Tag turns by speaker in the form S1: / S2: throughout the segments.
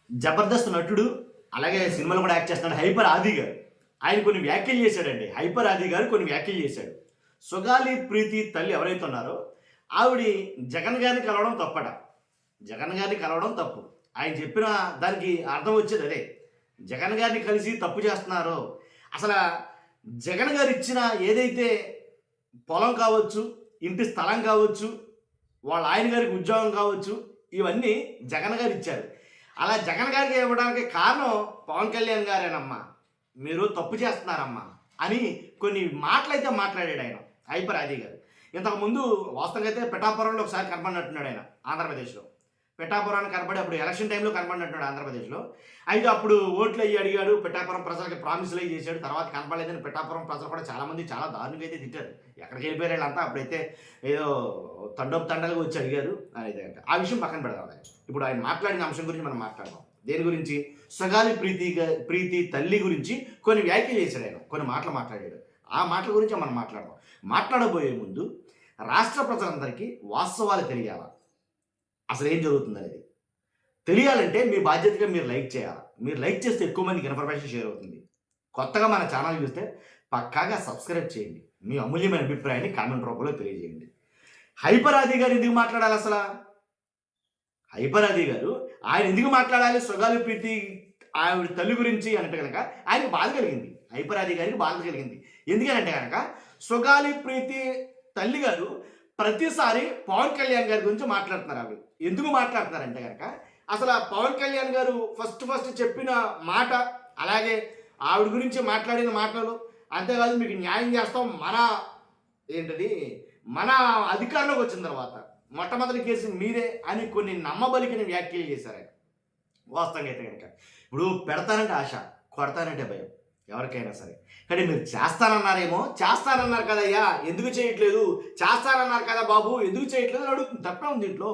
S1: జబర్దస్త్ నటుడు, అలాగే సినిమాలో కూడా యాక్ట్ చేస్తున్నాడు హైపర్ ఆది గారు. ఆయన కొన్ని వ్యాఖ్యలు చేశాడండి. హైపర్ ఆది గారు కొన్ని వ్యాఖ్యలు చేశాడు. సుగాలి ప్రీతి తల్లి ఎవరైతే ఉన్నారో ఆవిడ జగన్ గారిని కలవడం తప్పట. జగన్ గారిని కలవడం తప్పు. ఆయన చెప్పిన దానికి అర్థం వచ్చేది అదే. జగన్ గారిని కలిసి తప్పు చేస్తున్నారో, అసలు జగన్ గారు ఇచ్చిన ఏదైతే పొలం కావచ్చు, ఇంటి స్థలం కావచ్చు, వాళ్ళ ఆయన గారికి ఉద్యోగం కావచ్చు, ఇవన్నీ జగన్ గారు ఇచ్చారు. అలా జగన్ గారికి ఇవ్వడానికి కారణం పవన్ కళ్యాణ్ గారేనమ్మా, మీరు తప్పు చేస్తున్నారమ్మా అని కొన్ని మాటలైతే మాట్లాడాడు ఆయన హైపర్ ఆది గారు. ఇంతకుముందు వాస్తవంగా అయితే పిఠాపురంలో ఒకసారి కనపడినట్టున్నాడు ఆయన ఆంధ్రప్రదేశ్లో. పిఠాపురాన్ని కనపడి అప్పుడు ఎలక్షన్ టైంలో కనపడినట్టున్నాడు ఆంధ్రప్రదేశ్లో. అయితే అప్పుడు ఓట్లు అయ్యి అడిగాడు, పిఠాపురం ప్రజలకి ప్రామిసులు అయ్యి చేశాడు. తర్వాత కనపడలేదని పిఠాపురం ప్రజలు కూడా చాలామంది చాలా దారుణంగా అయితే తిట్టారు. ఎక్కడికి వెళ్ళిపోయారు వీళ్ళంతా, అప్పుడైతే ఏదో తండోపు తండలుగా వచ్చి అడిగారు అనేది. ఆ విషయం పక్కన పెడదాం. ఇప్పుడు ఆయన మాట్లాడిన అంశం గురించి మనం మాట్లాడదాం. దేని గురించి? సుగాలి ప్రీతి తల్లి గురించి కొన్ని వ్యాఖ్యలు చేశాడు ఆయన, కొన్ని మాటలు మాట్లాడాడు. ఆ మాటల గురించి మనం మాట్లాడదాం. మాట్లాడబోయే ముందు రాష్ట్ర ప్రజలందరికీ వాస్తవాలు తెలియాలా, అసలు ఏం జరుగుతుంది అనేది తెలియాలంటే మీ బాధ్యతగా మీరు లైక్ చేయాలి. మీరు లైక్ చేస్తే ఎక్కువ మందికి ఇన్ఫర్మేషన్ షేర్ అవుతుంది. కొత్తగా మన ఛానల్ చూస్తే పక్కాగా సబ్స్క్రైబ్ చేయండి. మీ అమూల్యమైన అభిప్రాయాన్ని కామెంట్ రూపంలో తెలియజేయండి. హైపర్ ఆది గారు ఎందుకు మాట్లాడాలి? అసలు హైపర్ ఆది గారు ఆయన ఎందుకు మాట్లాడాలి? సుగాలి ప్రీతి ఆవిడ తల్లి గురించి అంటే కనుక ఆయనకు బాధ కలిగింది. హైపర్ ఆది గారికి బాధ కలిగింది. ఎందుకనంటే కనుక సుగాలి ప్రీతి తల్లి గారు ప్రతిసారి పవన్ కళ్యాణ్ గారి గురించి మాట్లాడుతున్నారు. ఆవిడ ఎందుకు మాట్లాడుతున్నారంటే కనుక అసలు పవన్ కళ్యాణ్ గారు ఫస్ట్ చెప్పిన మాట, అలాగే ఆవిడ గురించి మాట్లాడిన మాటలు, అంతేకాదు మీకు న్యాయం చేస్తాం మన అధికారంలోకి వచ్చిన తర్వాత మొట్టమొదటి కేసు మీరే అని కొన్ని నమ్మబలికిన వ్యాఖ్యలు చేశారు ఆయన. వాస్తవంగా అయితే కనుక ఇప్పుడు పెడతానంటే ఆశ, కొడతానంటే భయం ఎవరికైనా సరే. కానీ మీరు చేస్తానన్నారు కదయ్యా, ఎందుకు చేయట్లేదు? చేస్తానన్నారు కదా బాబు, ఎందుకు చేయట్లేదు అని అడుగుతుంది. తప్పే ఉంది దీంట్లో.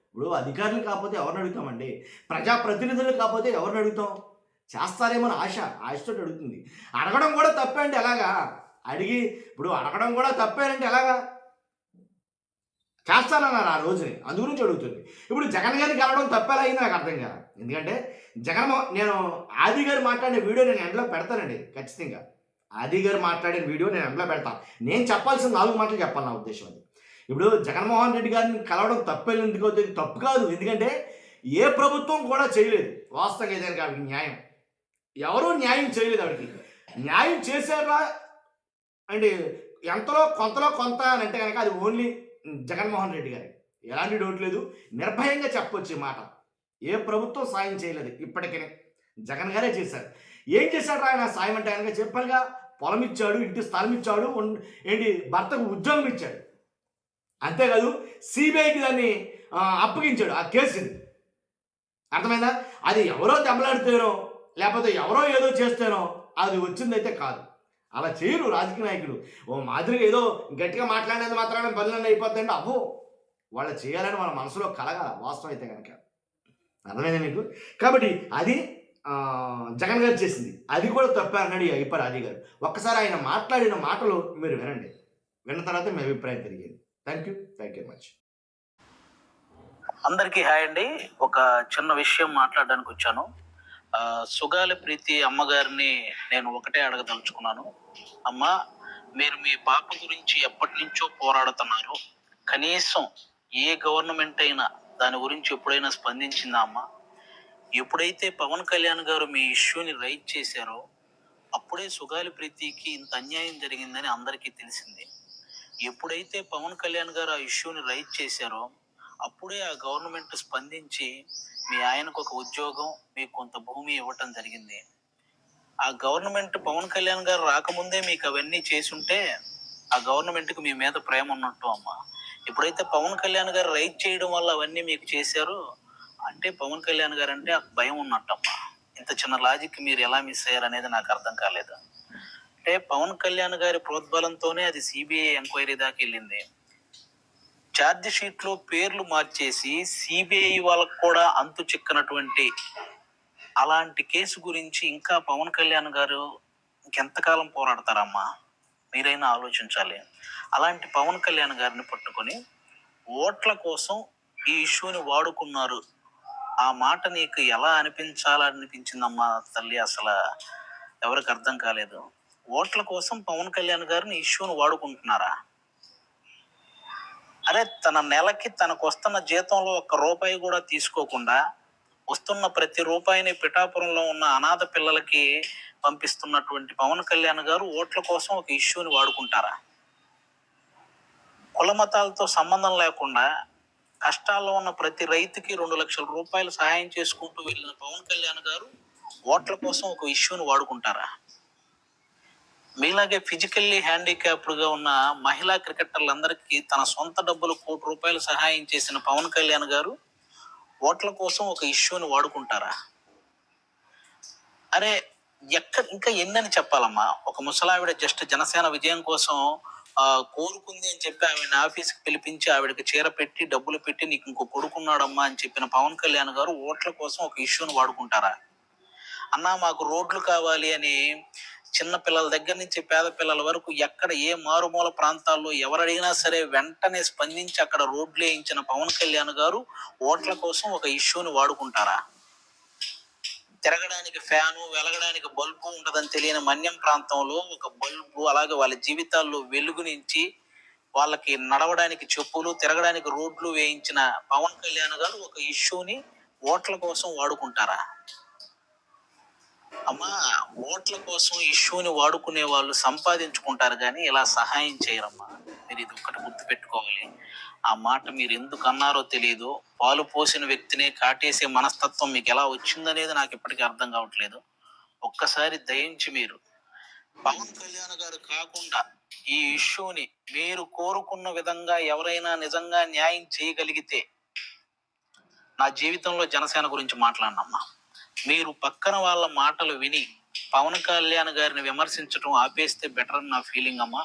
S1: ఇప్పుడు అధికారులు కాకపోతే ఎవరిని అడుగుతామండి? ప్రజాప్రతినిధులు కాకపోతే ఎవరిని అడుగుతాం? చేస్తారేమో అని ఆశతో అడుగుతుంది. అడగడం కూడా తప్పే అంటే ఎలాగా? ఇప్పుడు అడగడం కూడా తప్పేనంటే ఎలాగా? చేస్తానన్నారు ఆ రోజుని, అందు గురించి అడుగుతుంది. ఇప్పుడు జగన్ గారిని కలవడం తప్పేలా అయింది నాకు అర్థం కాదు. ఎందుకంటే నేను ఆది గారు మాట్లాడిన వీడియో నేను ఎండ్లో పెడతానండి ఖచ్చితంగా. ఆది గారు మాట్లాడిన వీడియో నేను ఎండ్లో పెడతాను. నేను చెప్పాల్సిన 4 మాటలు చెప్పాలి, నా ఉద్దేశం అది. ఇప్పుడు జగన్మోహన్ రెడ్డి గారిని కలవడం తప్పేందుకు తప్పు కాదు. ఎందుకంటే ఏ ప్రభుత్వం కూడా చేయలేదు వాస్తవంగా ఏదైనా ఆవిడకి న్యాయం. ఎవరూ న్యాయం చేయలేదు ఆవిడకి. న్యాయం చేశారా అంటే కొంతలో కొంత అని అంటే కనుక అది ఓన్లీ జగన్మోహన్ రెడ్డి గారి. ఎలాంటి డౌట్ లేదు, నిర్భయంగా చెప్పొచ్చు మాట. ఏ ప్రభుత్వం సాయం చేయలేదు ఇప్పటికీ, జగన్ గారే చేశారు. ఏం చేశాడు ఆయన సాయం అంటే కనుక చెప్పాలిగా, పొలం ఇచ్చాడు, ఇంటి స్థలం ఇచ్చాడు, భర్తకు ఉద్యోగం ఇచ్చాడు. అంతేకాదు సిబిఐకి దాన్ని అప్పగించాడు ఆ కేసుని. అర్థమైందా? అది ఎవరో దెబ్బలాడితేనో లేకపోతే ఎవరో ఏదో చేస్తేనో అది వచ్చిందైతే కాదు. అలా చేయరు రాజకీయ నాయకులు. ఓ మాదిరిగా ఏదో గట్టిగా మాట్లాడేది మాత్రమే బదులన్నీ అయిపోతుందంటే అబ్బో, వాళ్ళు చేయాలని మన మనసులో కలగాల వాస్తవం అయితే కనుక. అర్థమైందా మీకు? కాబట్టి అది జగన్ గారు చేసింది. అది కూడా తప్పే అన్నాడు ఈ హైపర్ ఆది గారు. ఒక్కసారి ఆయన మాట్లాడిన మాటలు మీరు వినండి. విన్న తర్వాత మీ అభిప్రాయం తెలియదు. Thank you much.
S2: అందరికీ హాయ్ అండి. ఒక చిన్న విషయం మాట్లాడడానికి వచ్చాను. సుగాలి ప్రీతి అమ్మగారిని నేను ఒకటే అడగదలుచుకున్నాను. అమ్మ, మీరు మీ పాప గురించి ఎప్పటి నుంచో పోరాడుతున్నారు. కనీసం ఏ గవర్నమెంట్ అయినా దాని గురించి ఎప్పుడైనా స్పందించిందా అమ్మ? ఎప్పుడైతే పవన్ కళ్యాణ్ గారు మీ ఇష్యూని రైజ్ చేశారో అప్పుడే సుగాలి ప్రీతికి ఇంత అన్యాయం జరిగిందని అందరికీ తెలిసింది. ఎప్పుడైతే పవన్ కళ్యాణ్ గారు ఆ ఇష్యూని రైజ్ చేశారో అప్పుడే ఆ గవర్నమెంట్ స్పందించి మీ ఆయనకు ఒక ఉద్యోగం, మీకు కొంత భూమి ఇవ్వటం జరిగింది. ఆ గవర్నమెంట్ పవన్ కళ్యాణ్ గారు రాకముందే మీకు అవన్నీ చేసుంటే ఆ గవర్నమెంట్కి మీ మీద ప్రేమ ఉన్నట్టు అమ్మ. ఎప్పుడైతే పవన్ కళ్యాణ్ గారు రైజ్ చేయడం వల్ల అవన్నీ మీకు చేశారో అంటే పవన్ కళ్యాణ్ గారు అంటే భయం ఉన్నట్టమ్మా. ఇంత చిన్న లాజిక్ మీరు ఎలా మిస్ అయ్యారనేది నాకు అర్థం కాలేదు. అంటే పవన్ కళ్యాణ్ గారి ప్రోద్బలంతోనే అది సిబిఐ ఎంక్వైరీ దాకా వెళ్ళింది. ఛార్జ్ షీట్ లో పేర్లు మార్చేసి సిబిఐ వాళ్ళకు కూడా అంతు చిక్కనటువంటి అలాంటి కేసు గురించి ఇంకా పవన్ కళ్యాణ్ గారు ఇంకెంతకాలం పోరాడతారమ్మా? మీరైనా ఆలోచించాలి. అలాంటి పవన్ కళ్యాణ్ గారిని పట్టుకొని ఓట్ల కోసం ఈ ఇష్యూని వాడుకున్నారు ఆ మాట నీకు ఎలా అనిపించాలనిపించిందమ్మా తల్లి? అసలు ఎవరికి అర్థం కాలేదు. ఓట్ల కోసం పవన్ కళ్యాణ్ గారిని ఇష్యూని వాడుకుంటున్నారా? అరే, తన నెలకి తనకు వస్తున్న జీతంలో ఒక్క రూపాయి కూడా తీసుకోకుండా వస్తున్న ప్రతి రూపాయిని పిఠాపురంలో ఉన్న అనాథ పిల్లలకి పంపిస్తున్నటువంటి పవన్ కళ్యాణ్ గారు ఓట్ల కోసం ఒక ఇష్యూని వాడుకుంటారా? కుల మతాలతో సంబంధం లేకుండా కష్టాల్లో ఉన్న ప్రతి రైతుకి 2 లక్షల రూపాయలు సహాయం చేసుకుంటూ వెళ్ళిన పవన్ కళ్యాణ్ గారు ఓట్ల కోసం ఒక ఇష్యూని వాడుకుంటారా? మీలాగే ఫిజికల్లీ హ్యాండిక్యాప్డ్గా ఉన్న మహిళా క్రికెటర్లందరికీ తన సొంత డబ్బులు ₹1 కోటి సహాయం చేసిన పవన్ కళ్యాణ్ గారు ఓట్ల కోసం ఒక ఇష్యూని వాడుకుంటారా? అరే, ఇంకా ఎన్నని చెప్పాలమ్మా? ఒక ముసలావిడ జస్ట్ జనసేన విజయం కోసం కోరుకుంది అని చెప్పి ఆవిడ ఆఫీస్కి పిలిపించి ఆవిడకి చీర పెట్టి డబ్బులు పెట్టి నీకు ఇంకో కొడుకున్నాడమ్మా అని చెప్పిన పవన్ కళ్యాణ్ గారు ఓట్ల కోసం ఒక ఇష్యూని వాడుకుంటారా? అన్నా, మాకు రోడ్లు కావాలి అని చిన్న పిల్లల దగ్గర నుంచి పేద పిల్లల వరకు ఎక్కడ ఏ మారుమూల ప్రాంతాల్లో ఎవరడిగినా సరే వెంటనే స్పందించి అక్కడ రోడ్లు వేయించిన పవన్ కళ్యాణ్ గారు ఓట్ల కోసం ఒక ఇష్యూని వాడుకుంటారా? తిరగడానికి ఫ్యాను, వెలగడానికి బల్బు ఉండదని తెలియని మన్యం ప్రాంతంలో ఒక బల్బు, అలాగే వాళ్ళ జీవితాల్లో వెలుగునించి వాళ్ళకి నడవడానికి చెప్పులు, తిరగడానికి రోడ్లు వేయించిన పవన్ కళ్యాణ్ గారు ఒక ఇష్యూని ఓట్ల కోసం వాడుకుంటారా? అమ్మా, ఓట్ల కోసం ఇష్యూని వాడుకునే వాళ్ళు సంపాదించుకుంటారు కానీ ఇలా సహాయం చేయరమ్మా. మీరు ఇది ఒక్కటి గుర్తు పెట్టుకోవాలి. ఆ మాట మీరు ఎందుకు అన్నారో తెలియదు. పాలు పోసిన వ్యక్తినే కాటేసే మనస్తత్వం మీకు ఎలా వచ్చిందనేది నాకు ఇప్పటికీ అర్థం కావట్లేదు. ఒక్కసారి దయించి మీరు పవన్ కళ్యాణ్ గారు కాకుండా ఈ ఇష్యూని మీరు కోరుకున్న విధంగా ఎవరైనా నిజంగా న్యాయం చేయగలిగితే నా జీవితంలో జనసేన గురించి మాట్లాడినమ్మా. మీరు పక్కన వాళ్ళ మాటలు విని పవన్ కళ్యాణ్ గారిని విమర్శించడం ఆపేస్తే బెటర్ అని నా ఫీలింగ్ అమ్మా.